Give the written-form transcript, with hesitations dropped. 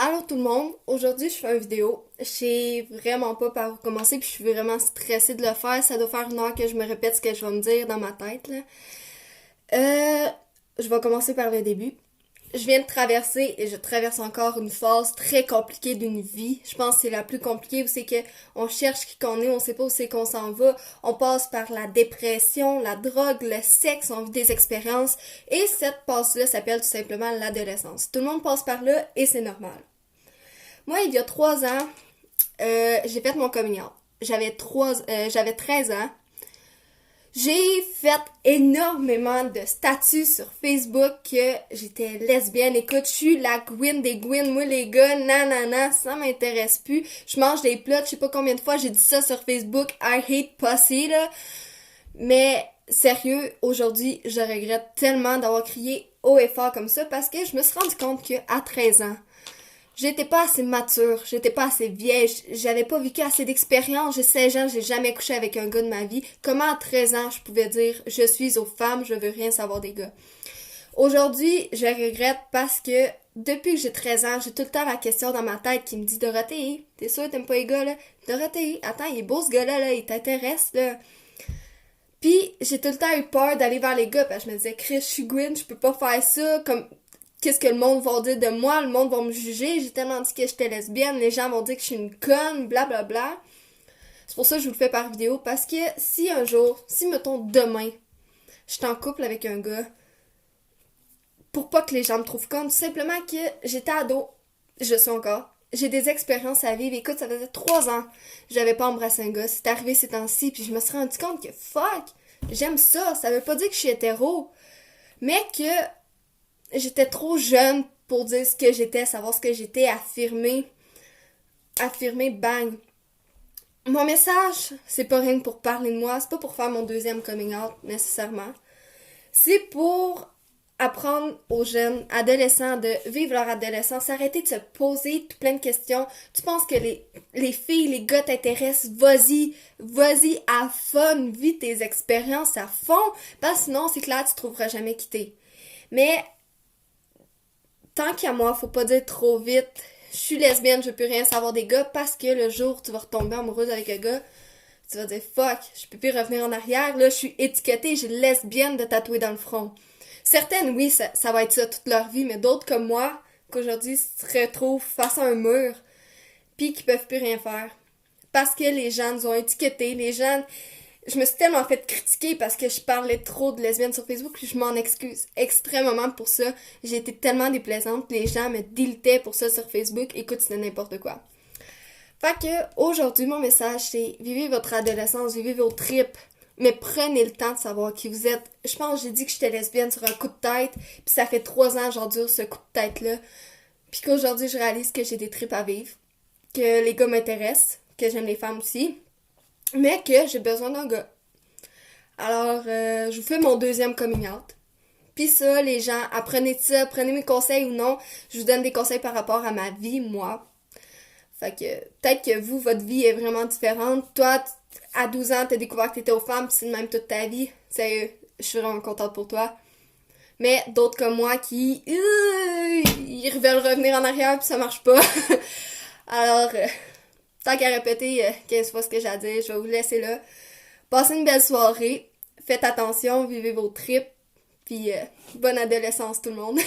Allô tout le monde, aujourd'hui je fais une vidéo. Je sais vraiment pas par où commencer puis je suis vraiment stressée de le faire. Ça doit faire une heure que je me répète ce que je vais me dire dans ma tête là. Euh, je vais commencer par le début. Je viens de traverser et je traverse encore une phase très compliquée d'une vie. Je pense que c'est la plus compliquée où c'est que on cherche qui qu'on est, on sait pas où c'est qu'on s'en va. On passe par la dépression, la drogue, le sexe, on vit des expériences et cette passe-là s'appelle tout simplement l'adolescence. Tout le monde passe par là et c'est normal. Moi, il y a 3 ans, j'ai fait mon coming out. J'avais 13 ans. J'ai fait énormément de statuts sur Facebook que j'étais lesbienne. Écoute, je suis la Gwyn des Gwyn. Moi, les gars, nanana, ça m'intéresse plus. Je mange des plats, je sais pas combien de fois j'ai dit ça sur Facebook. I hate pussy, là. Mais, sérieux, aujourd'hui, je regrette tellement d'avoir crié haut et fort comme ça parce que je me suis rendu compte que à 13 ans, j'étais pas assez mature, j'étais pas assez vieille, j'avais pas vécu assez d'expérience, j'ai 16 ans, j'ai jamais couché avec un gars de ma vie. Comment à 13 ans je pouvais dire je suis aux femmes, je veux rien savoir des gars. Aujourd'hui, je regrette parce que depuis que j'ai 13 ans, j'ai tout le temps la question dans ma tête qui me dit Dorothée, t'es sûre que t'aimes pas les gars là? Dorothée, attends, il est beau ce gars-là, là, il t'intéresse là. Puis j'ai tout le temps eu peur d'aller vers les gars parce que je me disais Chris, je suis Gwyn, je peux pas faire ça comme qu'est-ce que le monde va dire de moi, le monde va me juger, j'ai tellement dit que j'étais lesbienne, les gens vont dire que je suis une conne, blablabla. Bla bla. C'est pour ça que je vous le fais par vidéo, parce que si un jour, si mettons demain, je suis en couple avec un gars, pour pas que les gens me trouvent conne, tout simplement que j'étais ado, je suis encore, j'ai des expériences à vivre, écoute, ça faisait 3 ans, j'avais pas embrassé un gars, c'est arrivé ces temps-ci, puis je me suis rendu compte que fuck, j'aime ça veut pas dire que je suis hétéro, mais que j'étais trop jeune pour dire ce que j'étais, savoir ce que j'étais, affirmer, bang. Mon message, c'est pas rien que pour parler de moi, c'est pas pour faire mon deuxième coming out nécessairement. C'est pour apprendre aux jeunes adolescents de vivre leur adolescence, arrêter de se poser tout plein de questions. Tu penses que les filles, les gars t'intéressent, vas-y à fond, vis tes expériences à fond, parce que sinon c'est clair, tu trouveras jamais quitté. Mais tant qu'à moi, faut pas dire trop vite. Je suis lesbienne, je peux rien savoir des gars parce que le jour où tu vas retomber amoureuse avec un gars, tu vas dire fuck, je peux plus revenir en arrière. Là, je suis étiquetée, j'ai lesbienne de tatouer dans le front. Certaines, oui, ça va être ça toute leur vie, mais d'autres comme moi, qu'aujourd'hui se retrouvent face à un mur, puis qui peuvent plus rien faire. Parce que les gens nous ont étiquetés, les gens je me suis tellement fait critiquer parce que je parlais trop de lesbiennes sur Facebook, puis je m'en excuse extrêmement pour ça. J'ai été tellement déplaisante, les gens me délitaient pour ça sur Facebook. Écoute, c'était n'importe quoi. Fait que aujourd'hui, mon message, c'est vivez votre adolescence, vivez vos tripes, mais prenez le temps de savoir qui vous êtes. Je pense que j'ai dit que j'étais lesbienne sur un coup de tête, puis ça fait 3 ans que j'endure ce coup de tête-là. Puis qu'aujourd'hui, je réalise que j'ai des tripes à vivre, que les gars m'intéressent, que j'aime les femmes aussi, mais que j'ai besoin d'un gars. Alors, je vous fais mon deuxième coming out. Puis ça, les gens, apprenez ça, prenez mes conseils ou non. Je vous donne des conseils par rapport à ma vie, moi. Fait que peut-être que vous, votre vie est vraiment différente. Toi, à 12 ans, t'as découvert que t'étais aux femmes, puis c'est de même toute ta vie. Sérieux, je suis vraiment contente pour toi. Mais d'autres comme moi qui... ils veulent revenir en arrière, puis ça marche pas. Alors, tant qu'à répéter 15 fois ce que j'ai à dire, je vais vous laisser là. Passez une belle soirée. Faites attention, vivez vos tripes. Puis bonne adolescence tout le monde.